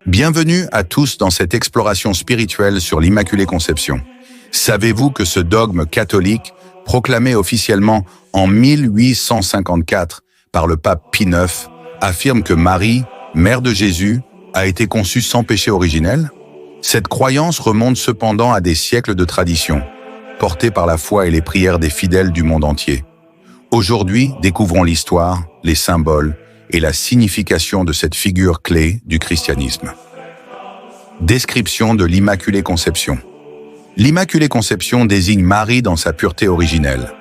Bienvenue à tous dans cette exploration spirituelle sur l'Immaculée Conception. Savez-vous que ce dogme catholique, proclamé officiellement en 1854 par le pape Pie IX, affirme que Marie, mère de Jésus, a été conçue sans péché originel? Cette croyance remonte cependant à des siècles de tradition, portée par la foi et les prières des fidèles du monde entier. Aujourd'hui, découvrons l'histoire, les symboles et la signification de cette figure clé du christianisme. Description de l'Immaculée Conception. L'Immaculée Conception désigne Marie dans sa pureté originelle.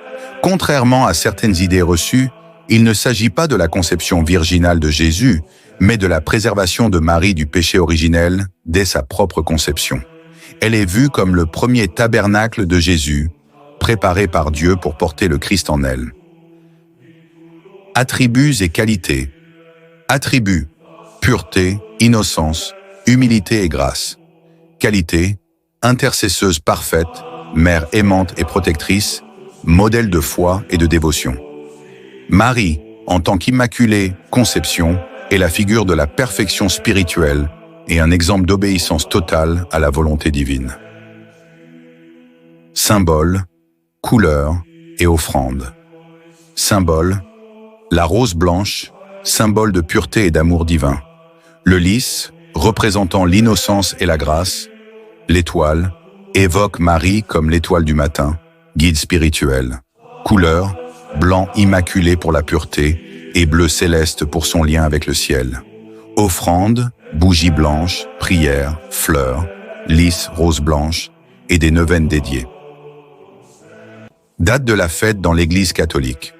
Contrairement à certaines idées reçues, il ne s'agit pas de la conception virginale de Jésus, mais de la préservation de Marie du péché originel dès sa propre conception. Elle est vue comme le premier tabernacle de Jésus, préparé par Dieu pour porter le Christ en elle. Attributs et qualités. Attributs: pureté, innocence, humilité et grâce. Qualité: intercesseuse parfaite, mère aimante et protectrice, modèle de foi et de dévotion. Marie, en tant qu'Immaculée Conception, est la figure de la perfection spirituelle et un exemple d'obéissance totale à la volonté divine. Symboles, couleurs et offrandes. Symbole: la rose blanche, symbole de pureté et d'amour divin. Le lys, représentant l'innocence et la grâce. L'étoile évoque Marie comme l'étoile du matin, guide spirituel. Couleur: blanc immaculé pour la pureté et bleu céleste pour son lien avec le ciel. Offrande: bougies blanches, prières, fleurs, lys rose blanche et des neuvaines dédiées. Date de la fête dans l'Église catholique.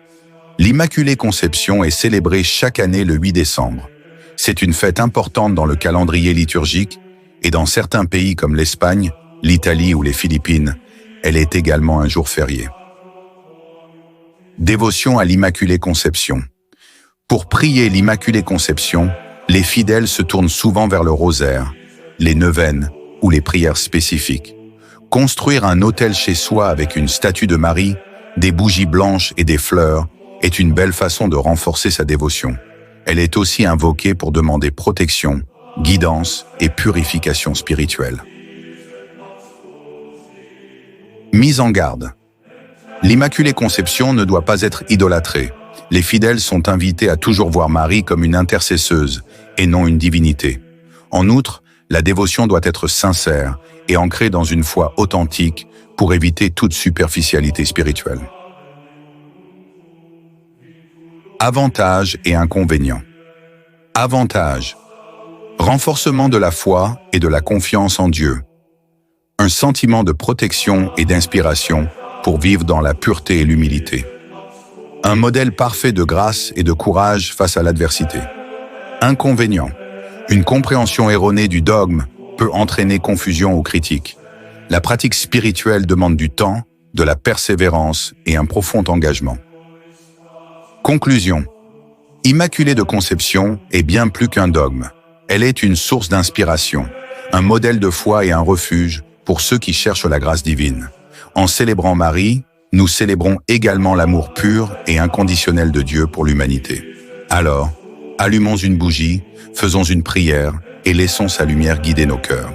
L'Immaculée Conception est célébrée chaque année le 8 décembre. C'est une fête importante dans le calendrier liturgique et dans certains pays comme l'Espagne, l'Italie ou les Philippines, elle est également un jour férié. Dévotion à l'Immaculée Conception. Pour prier l'Immaculée Conception, les fidèles se tournent souvent vers le rosaire, les neuvaines ou les prières spécifiques. Construire un autel chez soi avec une statue de Marie, des bougies blanches et des fleurs est une belle façon de renforcer sa dévotion. Elle est aussi invoquée pour demander protection, guidance et purification spirituelle. Mise en garde. L'Immaculée Conception ne doit pas être idolâtrée. Les fidèles sont invités à toujours voir Marie comme une intercesseuse et non une divinité. En outre, la dévotion doit être sincère et ancrée dans une foi authentique pour éviter toute superficialité spirituelle. Avantages et inconvénients. Avantages: renforcement de la foi et de la confiance en Dieu. Un sentiment de protection et d'inspiration pour vivre dans la pureté et l'humilité. Un modèle parfait de grâce et de courage face à l'adversité. Inconvénients: une compréhension erronée du dogme peut entraîner confusion ou critique. La pratique spirituelle demande du temps, de la persévérance et un profond engagement. Conclusion. Immaculée de Conception est bien plus qu'un dogme. Elle est une source d'inspiration, un modèle de foi et un refuge pour ceux qui cherchent la grâce divine. En célébrant Marie, nous célébrons également l'amour pur et inconditionnel de Dieu pour l'humanité. Alors, allumons une bougie, faisons une prière et laissons sa lumière guider nos cœurs.